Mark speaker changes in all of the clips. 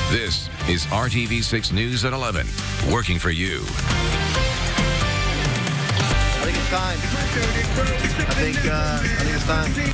Speaker 1: This is RTV6 News at 11, working for you.
Speaker 2: I think it's time. I think it's time.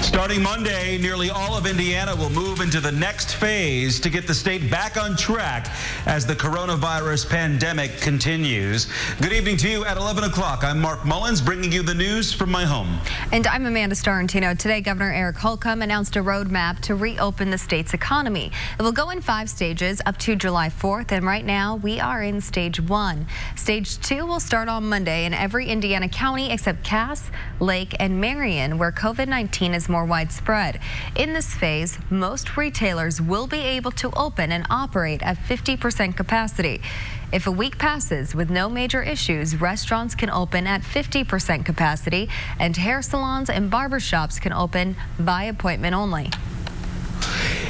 Speaker 3: Starting Monday, nearly all of Indiana will move into the next phase to get the state back on track as the coronavirus pandemic continues. Good evening to you at 11 o'clock. I'm Mark Mullins, bringing you the news from my home.
Speaker 4: And I'm Amanda Starantino. Today, Governor Eric Holcomb announced a roadmap to reopen the state's economy. It will go in 5 stages up to July 4th, and right now we are in stage 1. Stage 2 will start on Monday in every Indiana county except Cass, Lake, and Marion, where COVID-19 is more widespread. In this phase, most retailers will be able to open and operate at 50% capacity. If a week passes with no major issues, restaurants can open at 50% capacity, and hair salons and barbershops can open by appointment only.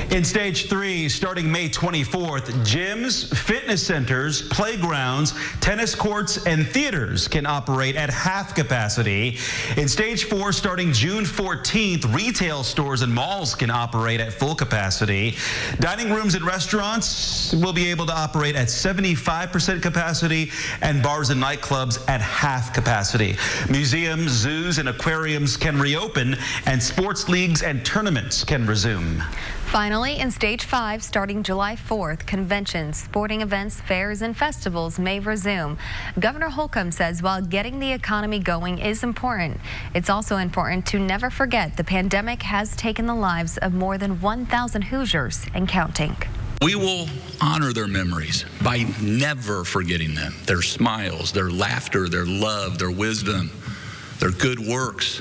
Speaker 3: In stage 3, starting May 24th, gyms, fitness centers, playgrounds, tennis courts, and theaters can operate at half capacity. In stage 4, starting June 14th, retail stores and malls can operate at full capacity. Dining rooms and restaurants will be able to operate at 75% capacity, and bars and nightclubs at half capacity. Museums, zoos, and aquariums can reopen, and sports leagues and tournaments can resume.
Speaker 4: Finally, in stage 5, starting July 4th, conventions, sporting events, fairs, and festivals may resume. Governor Holcomb says while getting the economy going is important, it's also important to never forget the pandemic has taken the lives of more than 1,000 Hoosiers and counting.
Speaker 5: We will honor their memories by never forgetting them, their smiles, their laughter, their love, their wisdom, their good works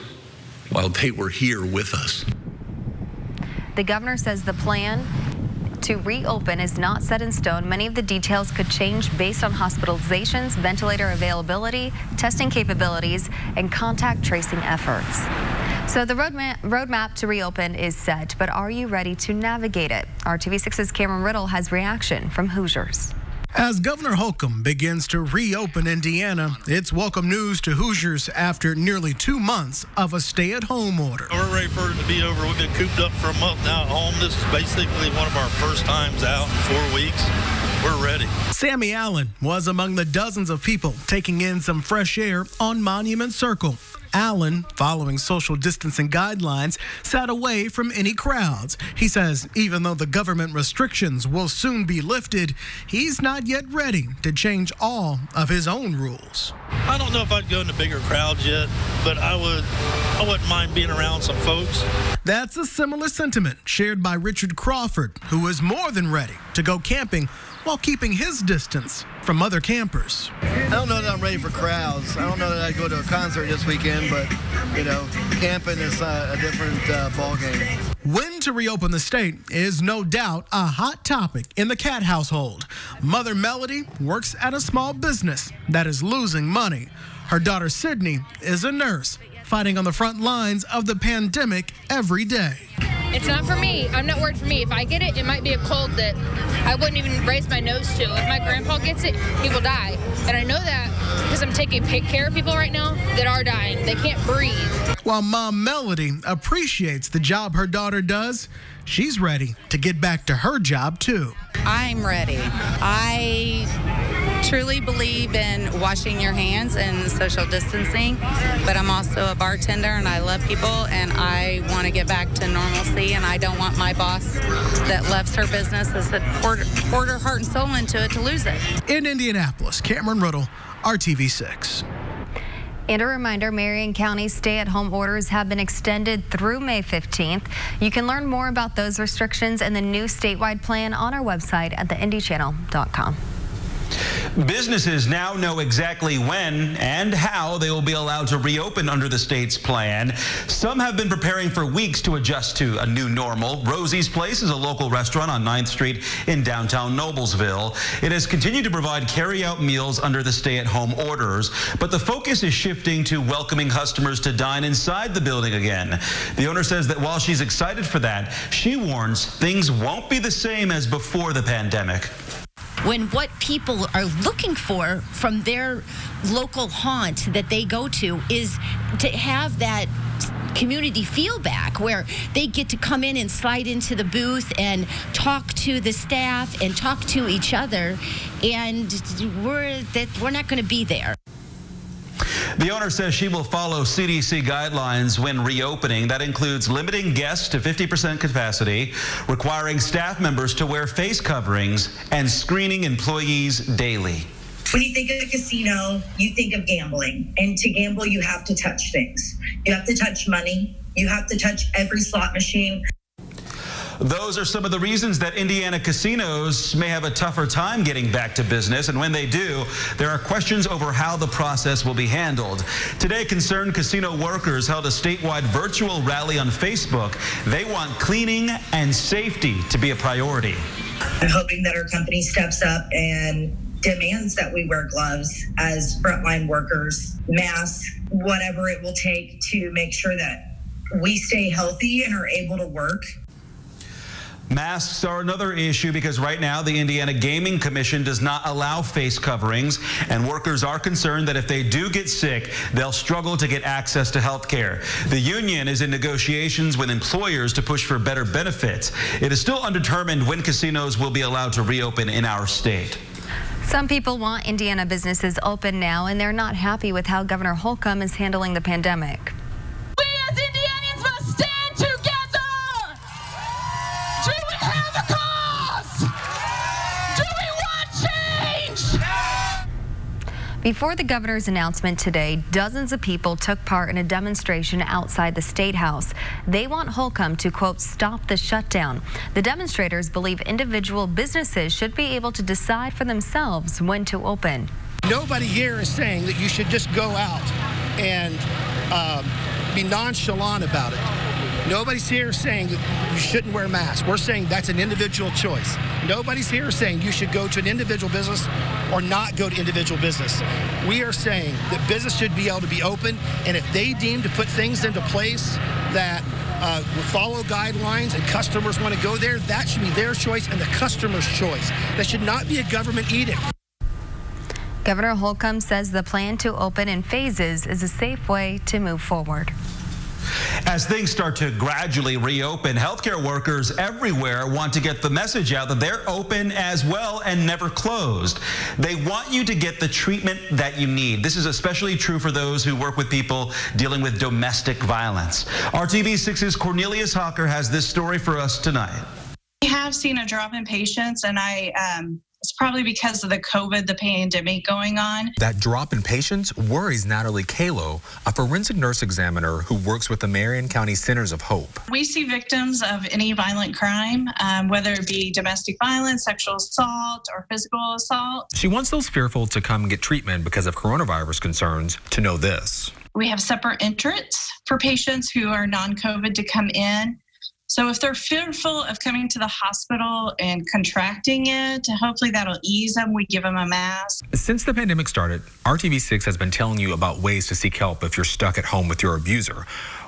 Speaker 5: while they were here with us.
Speaker 4: The governor says the plan to reopen is not set in stone. Many of the details could change based on hospitalizations, ventilator availability, testing capabilities, and contact tracing efforts. So the roadmap to reopen is set, but are you ready to navigate it? RTV6's Cameron Riddle has reaction from Hoosiers.
Speaker 6: As Governor Holcomb begins to reopen Indiana, it's welcome news to Hoosiers after nearly 2 months of a stay-at-home order.
Speaker 7: We're ready for it to be over. We've been cooped up for a month now at home. This is basically one of our first times out in 4 weeks. We're ready. Sammy
Speaker 6: Allen was among the dozens of people taking in some fresh air on Monument Circle. Allen, following social distancing guidelines, sat away from any crowds. He says even though the government restrictions will soon be lifted, he's not yet ready to change all of his own rules.
Speaker 7: I don't know if I'd go into bigger crowds yet, but I wouldn't mind being around some folks.
Speaker 6: That's a similar sentiment shared by Richard Crawford, who is more than ready to go camping while keeping his distance from other campers.
Speaker 2: I don't know that I'm ready for crowds. I don't know that I'd go to a concert this weekend, but, camping is a different ball game.
Speaker 6: When to reopen the state is no doubt a hot topic in the Cat household. Mother Melody works at a small business that is losing money. Her daughter Sydney is a nurse, fighting on the front lines of the pandemic every day.
Speaker 8: It's not for me. I'm not worried for me. If I get it, it might be a cold that I wouldn't even raise my nose to. If my grandpa gets it, he will die. And I know that because I'm taking care of people right now that are dying. They can't breathe.
Speaker 6: While Mom Melody appreciates the job her daughter does, she's ready to get back to her job too.
Speaker 9: I'm ready. I truly believe in washing your hands and social distancing, but I'm also a bartender and I love people and I want to get back to normalcy, and I don't want my boss that loves her business, has poured her heart and soul into it, to lose it.
Speaker 6: In Indianapolis, Cameron Riddle, RTV6.
Speaker 4: And a reminder, Marion County's stay-at-home orders have been extended through May 15th. You can learn more about those restrictions and the new statewide plan on our website at theindychannel.com.
Speaker 3: Businesses now know exactly when and how they will be allowed to reopen under the state's plan. Some have been preparing for weeks to adjust to a new normal. Rosie's Place is a local restaurant on 9th Street in downtown Noblesville. It has continued to provide carry-out meals under the stay-at-home orders, but the focus is shifting to welcoming customers to dine inside the building again. The owner says that while she's excited for that, she warns things won't be the same as before the pandemic.
Speaker 10: when what people are looking for from their local haunt that they go to is to have that community feel back, where they get to come in and slide into the booth and talk to the staff and talk to each other, and we're not going to be there.
Speaker 3: The owner says she will follow CDC guidelines when reopening. That includes limiting guests to 50% capacity, requiring staff members to wear face coverings, and screening employees daily.
Speaker 11: When you think of a casino, you think of gambling. And to gamble, you have to touch things. You have to touch money. You have to touch every slot machine.
Speaker 3: Those are some of the reasons that Indiana casinos may have a tougher time getting back to business. And when they do, there are questions over how the process will be handled. Today, concerned casino workers held a statewide virtual rally on Facebook. They want cleaning and safety to be a priority.
Speaker 11: I'm hoping that our company steps up and demands that we wear gloves as frontline workers, masks, whatever it will take to make sure that we stay healthy and are able to work.
Speaker 3: Masks are another issue because right now the Indiana Gaming Commission does not allow face coverings, and workers are concerned that if they do get sick, they'll struggle to get access to health care. The union is in negotiations with employers to push for better benefits. It is still undetermined when casinos will be allowed to reopen in our state.
Speaker 4: Some people want Indiana businesses open now, and they're not happy with how Governor Holcomb is handling the pandemic.
Speaker 12: We as Indianians must stand together. Do we have a cause? Do we want change?
Speaker 4: Before the governor's announcement today, dozens of people took part in a demonstration outside the State House. They want Holcomb to, quote, stop the shutdown. The demonstrators believe individual businesses should be able to decide for themselves when to open.
Speaker 13: Nobody here is saying that you should just go out and be nonchalant about it. Nobody's here saying that you shouldn't wear masks. We're saying that's an individual choice. Nobody's here saying you should go to an individual business or not go to individual business. We are saying that business should be able to be open, and if they deem to put things into place that will follow guidelines and customers want to go there, that should be their choice and the customer's choice. That should not be a government edict.
Speaker 4: Governor Holcomb says the plan to open in phases is a safe way to move forward.
Speaker 3: As things start to gradually reopen, healthcare workers everywhere want to get the message out that they're open as well and never closed. They want you to get the treatment that you need. This is especially true for those who work with people dealing with domestic violence. RTV6's Cornelius Hawker has this story for us tonight.
Speaker 14: We have seen a drop in patients, and it's probably because of the pandemic going on.
Speaker 15: That drop in patients worries Natalie Kalo, a forensic nurse examiner who works with the Marion County Centers of Hope.
Speaker 14: We see victims of any violent crime, whether it be domestic violence, sexual assault, or physical assault.
Speaker 15: She wants those fearful to come get treatment because of coronavirus concerns to know this.
Speaker 14: We have separate entrance for patients who are non-COVID to come in. So if they're fearful of coming to the hospital and contracting it, hopefully that'll ease them. We give them a mask.
Speaker 15: Since the pandemic started, RTV6 has been telling you about ways to seek help if you're stuck at home with your abuser,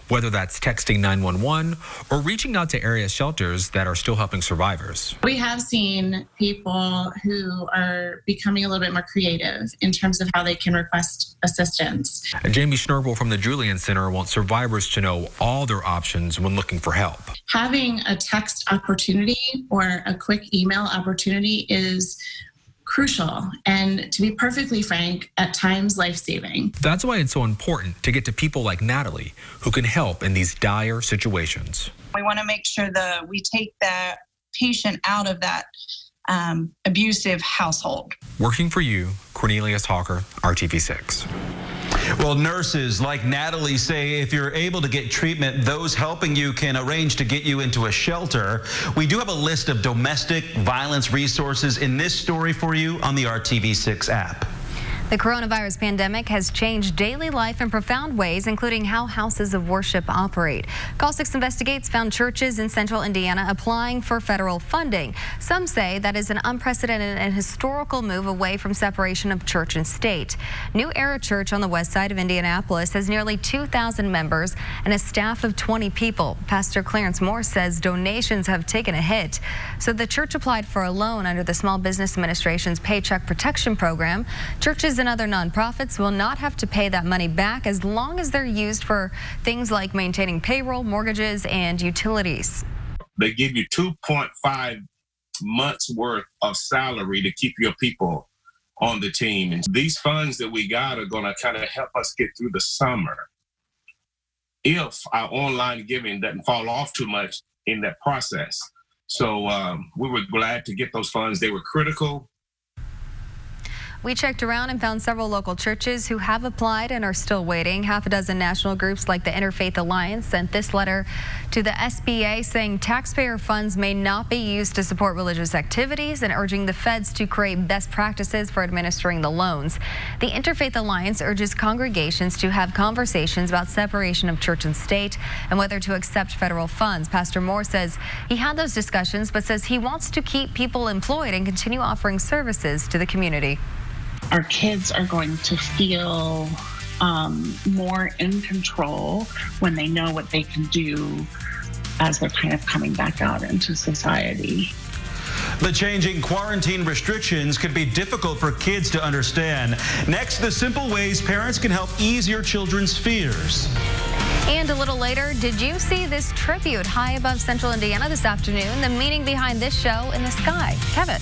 Speaker 15: whether that's texting 911 or reaching out to area shelters that are still helping survivors.
Speaker 16: We have seen people who are becoming a little bit more creative in terms of how they can request assistance.
Speaker 15: Jamie Schnurble from the Julian Center wants survivors to know all their options when looking for help.
Speaker 16: Having a text opportunity or a quick email opportunity is crucial, and to be perfectly frank, at times life-saving.
Speaker 15: That's why it's so important to get to people like Natalie who can help in these dire situations.
Speaker 14: We want to make sure that we take that patient out of that abusive household.
Speaker 15: Working for you, Cornelius Hawker, RTV6.
Speaker 3: Well, nurses like Natalie say if you're able to get treatment, those helping you can arrange to get you into a shelter. We do have a list of domestic violence resources in this story for you on the RTV6 app.
Speaker 4: The coronavirus pandemic has changed daily life in profound ways, including how houses of worship operate. Call 6 Investigates found churches in central Indiana applying for federal funding. Some say that is an unprecedented and historical move away from separation of church and state. New Era Church on the west side of Indianapolis has nearly 2,000 members and a staff of 20 people. Pastor Clarence Moore says donations have taken a hit. So the church applied for a loan under the Small Business Administration's Paycheck Protection Program. Churches and other nonprofits will not have to pay that money back as long as they're used for things like maintaining payroll, mortgages, and utilities.
Speaker 17: They give you 2.5 months worth of salary to keep your people on the team. And these funds that we got are going to kind of help us get through the summer if our online giving doesn't fall off too much in that process. So we were glad to get those funds. They were critical.
Speaker 4: We checked around and found several local churches who have applied and are still waiting. Half a dozen national groups like the Interfaith Alliance sent this letter to the SBA saying taxpayer funds may not be used to support religious activities and urging the feds to create best practices for administering the loans. The Interfaith Alliance urges congregations to have conversations about separation of church and state and whether to accept federal funds. Pastor Moore says he had those discussions, but says he wants to keep people employed and continue offering services to the community.
Speaker 16: Our kids are going to feel more in control when they know what they can do as they're kind of coming back out into society.
Speaker 3: The changing quarantine restrictions could be difficult for kids to understand. Next, the simple ways parents can help ease your children's fears.
Speaker 4: And a little later, did you see this tribute high above central Indiana this afternoon? The meaning behind this show in the sky. Kevin.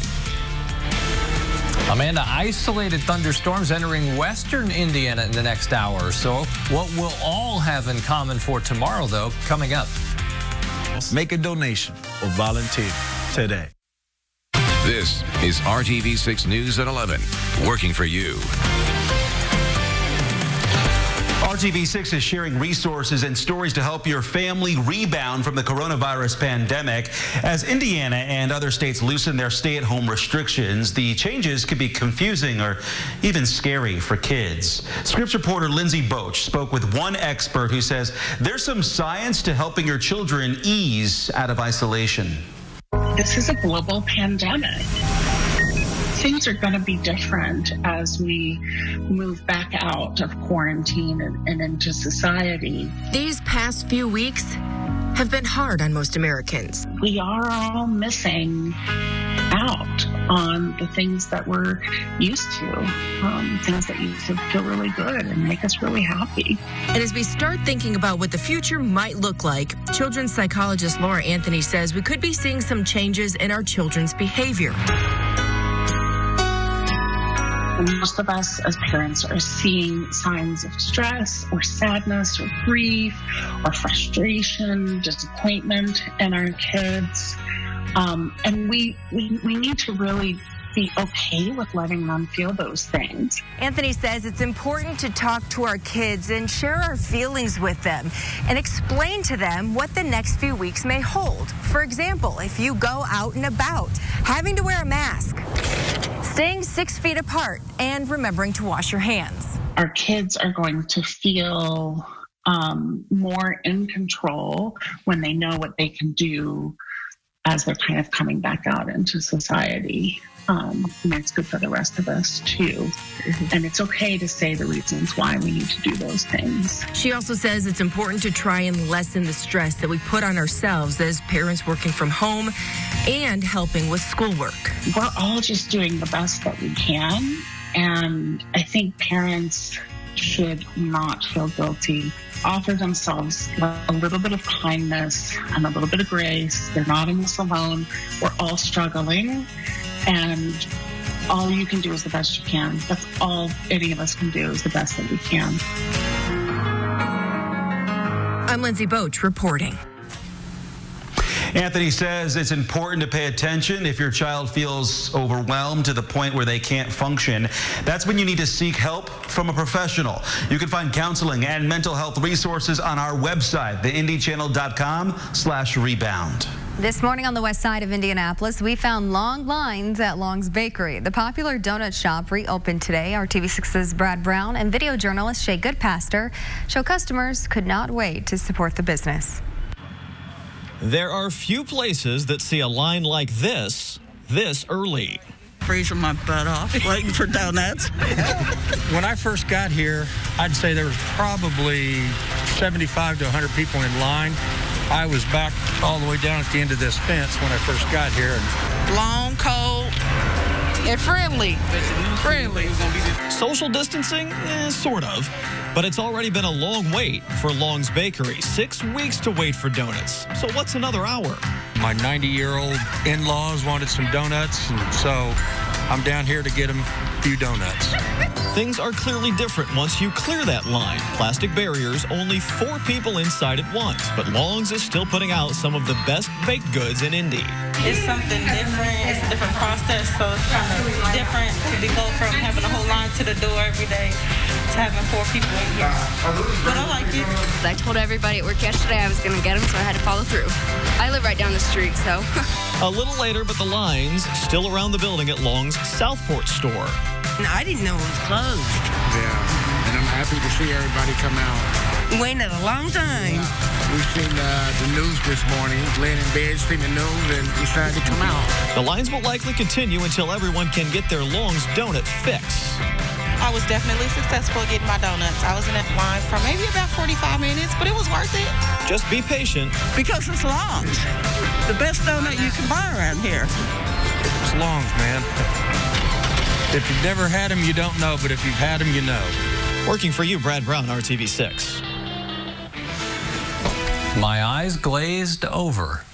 Speaker 18: Amanda, isolated thunderstorms entering western Indiana in the next hour or so. What we'll all have in common for tomorrow, though, coming up.
Speaker 19: Make a donation or volunteer today.
Speaker 1: This is RTV6 News at 11, working for you.
Speaker 3: RTV6 is sharing resources and stories to help your family rebound from the coronavirus pandemic. As Indiana and other states loosen their stay-at-home restrictions, the changes could be confusing or even scary for kids. Scripps reporter Lindsay Boach spoke with one expert who says there's some science to helping your children ease out of isolation.
Speaker 16: This is a global pandemic. Things are going to be different as we move back out of quarantine and into society.
Speaker 20: These past few weeks have been hard on most Americans.
Speaker 16: We are all missing out on the things that we're used to, things that used to feel really good and make us really happy.
Speaker 20: And as we start thinking about what the future might look like, children's psychologist Laura Anthony says we could be seeing some changes in our children's behavior.
Speaker 16: Most of us as parents are seeing signs of stress or sadness or grief or frustration, disappointment in our kids. And we need to really be okay with letting them feel those things.
Speaker 20: Anthony says it's important to talk to our kids and share our feelings with them and explain to them what the next few weeks may hold. For example, if you go out and about, having to wear a mask, staying 6 feet apart, and remembering to wash your hands.
Speaker 16: Our kids are going to feel more in control when they know what they can do as they're kind of coming back out into society. And it's good for the rest of us, too. And it's okay to say the reasons why we need to do those things.
Speaker 20: She also says it's important to try and lessen the stress that we put on ourselves as parents working from home and helping with schoolwork.
Speaker 16: We're all just doing the best that we can. And I think parents should not feel guilty. Offer themselves a little bit of kindness and a little bit of grace. They're not in this alone. We're all struggling. And all you can do is the best you can. That's all any of us can do is the best that we can.
Speaker 20: I'm Lindsay Boach reporting.
Speaker 3: Anthony says it's important to pay attention if your child feels overwhelmed to the point where they can't function. That's when you need to seek help from a professional. You can find counseling and mental health resources on our website, theindychannel.com/rebound.
Speaker 4: This morning on the west side of Indianapolis, we found long lines at Long's Bakery. The popular donut shop reopened today. RTV6's Brad Brown and video journalist Shay Goodpaster show customers could not wait to support the business.
Speaker 21: There are few places that see a line like this early.
Speaker 22: Freezing my butt off, waiting for donuts.
Speaker 23: When I first got here, I'd say there was probably 75 to 100 people in line. I was back all the way down at the end of this fence when I first got here.
Speaker 22: Long, cold, and friendly.
Speaker 21: Social distancing? Sort of. But it's already been a long wait for Long's Bakery. 6 weeks to wait for donuts. So what's another hour?
Speaker 23: My 90-year-old in-laws wanted some donuts, and so I'm down here to get them a few donuts.
Speaker 21: Things are clearly different once you clear that line. Plastic barriers, only 4 people inside at once. But Long's is still putting out some of the best baked goods in Indy.
Speaker 22: It's something different. It's a different process, so it's kind of different to go from having a whole line to the door every day to having 4 people in here. But I like it.
Speaker 24: I told everybody at work yesterday I was going to get them, so I had to follow through. I live right down the street, so.
Speaker 21: A little later, but the lines still around the building at Long's Southport store.
Speaker 22: I didn't know it was closed.
Speaker 25: Yeah, and I'm happy to see everybody come out.
Speaker 22: Waiting a long time.
Speaker 25: We've seen the news this morning, laying in bed, seen the news, and decided to come out.
Speaker 21: The lines will likely continue until everyone can get their Long's donut fix.
Speaker 22: I was definitely successful getting my donuts. I was in that line for maybe about 45 minutes, but it was worth it.
Speaker 21: Just be patient.
Speaker 22: Because it's Long's. The best donut you can buy around here.
Speaker 23: It's Long's, man. If you've never had them, you don't know, but if you've had them, you know.
Speaker 21: Working for you, Brad Brown, RTV6.
Speaker 18: My eyes glazed over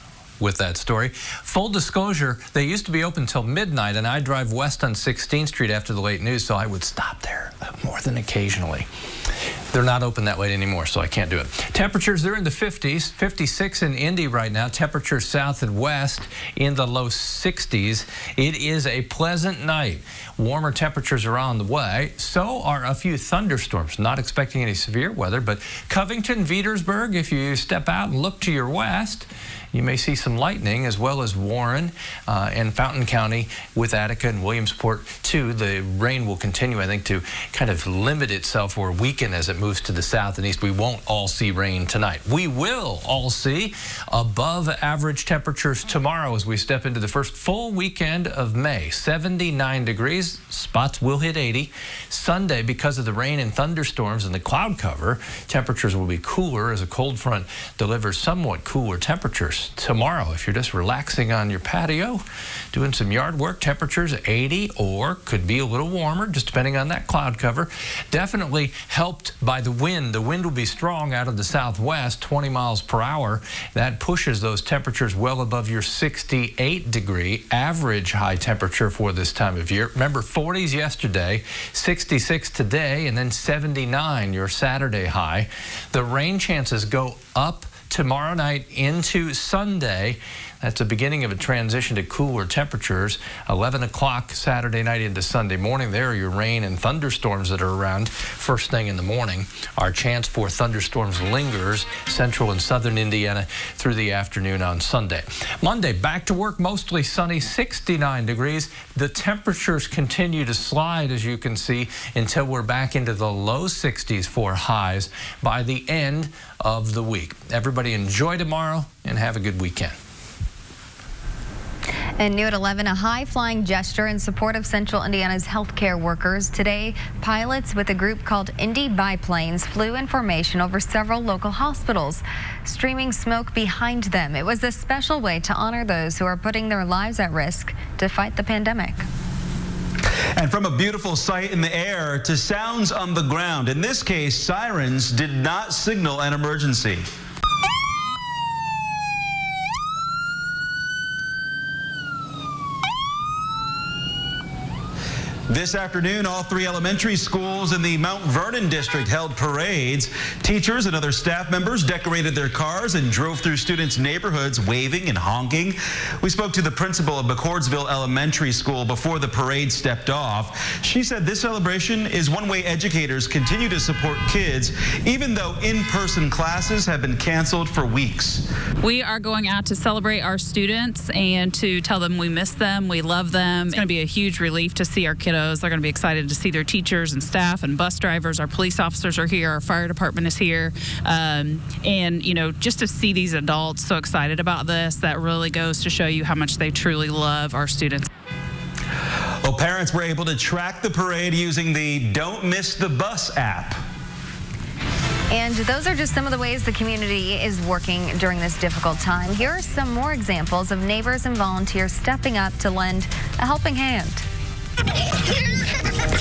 Speaker 18: with that story. Full disclosure, they used to be open until midnight, and I drive west on 16th Street after the late news, so I would stop there more than occasionally. They're not open that late anymore, so I can't do it. Temperatures, they're in the 50s, 56 in Indy right now. Temperatures south and west in the low 60s. It is a pleasant night. Warmer temperatures are on the way. So are a few thunderstorms. Not expecting any severe weather, but Covington, Petersburg, if you step out and look to your west, you may see some lightning, as well as Warren and Fountain County with Attica and Williamsport, too. The rain will continue, I think, to kind of limit itself or weaken as it moves to the south and east. We won't all see rain tonight. We will all see above average temperatures tomorrow as we step into the first full weekend of May. 79 degrees. Spots will hit 80. Sunday, because of the rain and thunderstorms and the cloud cover, temperatures will be cooler as a cold front delivers somewhat cooler temperatures. Tomorrow, if you're just relaxing on your patio, doing some yard work, temperatures 80 or could be a little warmer, just depending on that cloud cover. Definitely helped by the wind. The wind will be strong out of the southwest, 20 miles per hour. That pushes those temperatures well above your 68-degree average high temperature for this time of year. Remember, 40s yesterday, 66 today, and then 79 your Saturday high. The rain chances go up tomorrow night into Sunday. That's the beginning of a transition to cooler temperatures. 11 o'clock Saturday night into Sunday morning. There are your rain and thunderstorms that are around first thing in the morning. Our chance for thunderstorms lingers central and southern Indiana through the afternoon on Sunday. Monday, back to work, mostly sunny, 69 degrees. The temperatures continue to slide, as you can see, until we're back into the low 60s for highs by the end of the week. Everybody enjoy tomorrow and have a good weekend.
Speaker 4: And new at 11, a high-flying gesture in support of Central Indiana's healthcare workers. Today, pilots with a group called Indy Biplanes flew in formation over several local hospitals, streaming smoke behind them. It was a special way to honor those who are putting their lives at risk to fight the pandemic.
Speaker 3: And from a beautiful sight in the air to sounds on the ground. In this case, sirens did not signal an emergency. This afternoon, all 3 elementary schools in the Mount Vernon district held parades. Teachers and other staff members decorated their cars and drove through students' neighborhoods waving and honking. We spoke to the principal of McCordsville Elementary School before the parade stepped off. She said this celebration is one way educators continue to support kids, even though in-person classes have been canceled for weeks.
Speaker 2: We are going out to celebrate our students and to tell them we miss them, we love them. It's going to be a huge relief to see our kiddos. They're going to be excited to see their teachers and staff and bus drivers. Our police officers are here. Our fire department is here. And, you know, just to see these adults so excited about this, that really goes to show you how much they truly love our students.
Speaker 3: Well, parents were able to track the parade using the Don't Miss the Bus app.
Speaker 4: And those are just some of the ways the community is working during this difficult time. Here are some more examples of neighbors and volunteers stepping up to lend a helping hand.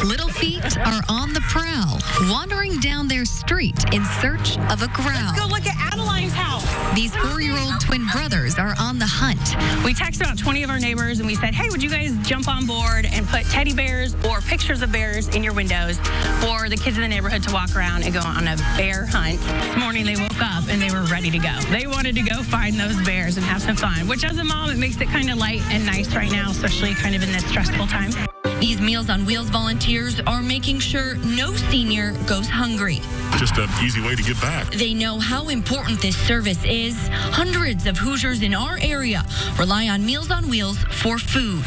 Speaker 5: Little feet are on the prowl, wandering down their street in search of a crowd.
Speaker 7: Let's go look at Adeline's house.
Speaker 5: These 4-year-old twin brothers are on the hunt.
Speaker 7: We texted about 20 of our neighbors and we said, hey, would you guys jump on board and put teddy bears or pictures of bears in your windows for the kids in the neighborhood to walk around and go on a bear hunt. This morning they woke up and they were ready to go. They wanted to go find those bears and have some fun, which as a mom, it makes it kind of light and nice right now, especially kind of in this stressful time.
Speaker 5: These Meals on Wheels volunteers are making sure no senior goes hungry.
Speaker 8: Just an easy way to get back.
Speaker 5: They know how important this service is. Hundreds of Hoosiers in our area rely on Meals on Wheels for food.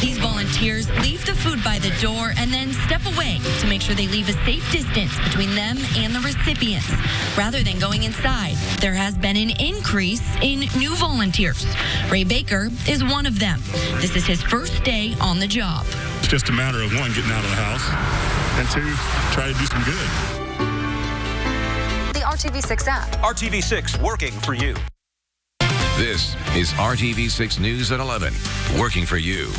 Speaker 5: These volunteers leave the food by the door and then step away to make sure they leave a safe distance between them and the recipients. Rather than going inside, there has been an increase in new volunteers. Ray Baker is one of them. This is his first day on the job.
Speaker 8: It's just a matter of, 1, getting out of the house, and 2, try to do some good.
Speaker 4: The RTV6 app.
Speaker 3: RTV6, working for you.
Speaker 1: This is RTV6 News at 11, working for you.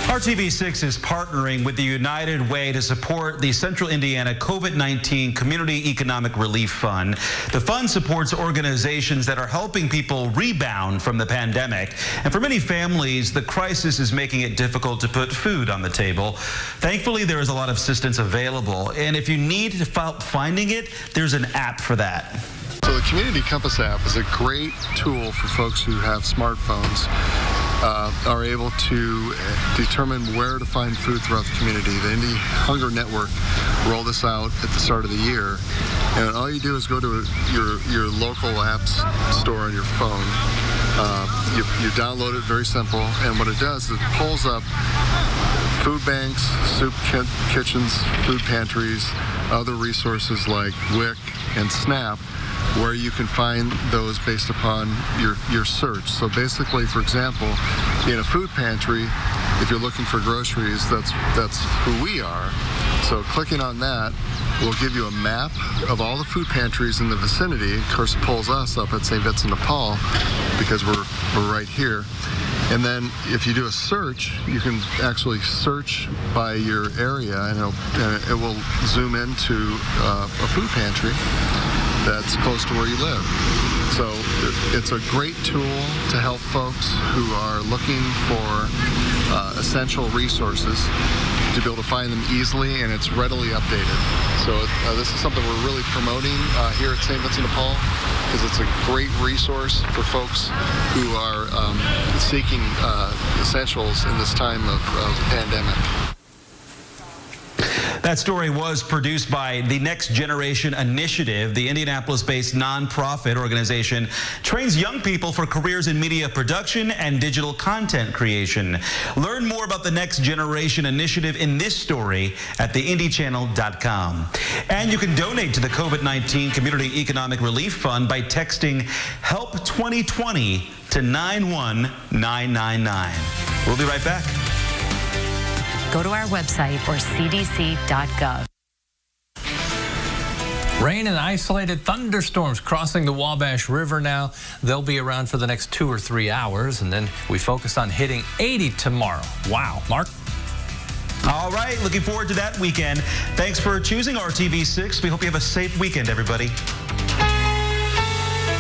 Speaker 3: RTV6 is partnering with the United Way to support the Central Indiana COVID-19 Community Economic Relief Fund. The fund supports organizations that are helping people rebound from the pandemic. And for many families, the crisis is making it difficult to put food on the table. Thankfully, there is a lot of assistance available. And if you need help finding it, there's an app for that.
Speaker 9: So the Community Compass app is a great tool for folks who have smartphones. Are able to determine where to find food throughout the community. The Indy Hunger Network rolled this out at the start of the year, and all you do is go to your local apps store on your phone. You download it, very simple, and what it does is it pulls up food banks, soup kitchens, food pantries, other resources like WIC and SNAP, where you can find those based upon your search. So basically, for example, in a food pantry, if you're looking for groceries, that's who we are. So clicking on that will give you a map of all the food pantries in the vicinity. Of course, it pulls us up at St. Vincent de Paul because we're right here. And then if you do a search, you can actually search by your area, and it will zoom into a food pantry that's close to where you live. So it's a great tool to help folks who are looking for essential resources to be able to find them easily, and it's readily updated. So this is something we're really promoting here at St. Vincent de Paul, because it's a great resource for folks who are seeking essentials in this time of the pandemic.
Speaker 3: That story was produced by the Next Generation Initiative. The Indianapolis-based nonprofit organization trains young people for careers in media production and digital content creation. Learn more about the Next Generation Initiative in this story at theindychannel.com. And you can donate to the COVID-19 Community Economic Relief Fund by texting HELP 2020 to 91999. We'll be right back.
Speaker 26: Go to our website or cdc.gov.
Speaker 18: Rain and isolated thunderstorms crossing the Wabash River now. They'll be around for the next 2 or 3 hours, and then we focus on hitting 80 tomorrow. Wow. Mark?
Speaker 3: All right, looking forward to that weekend. Thanks for choosing RTV6. We hope you have a safe weekend, everybody.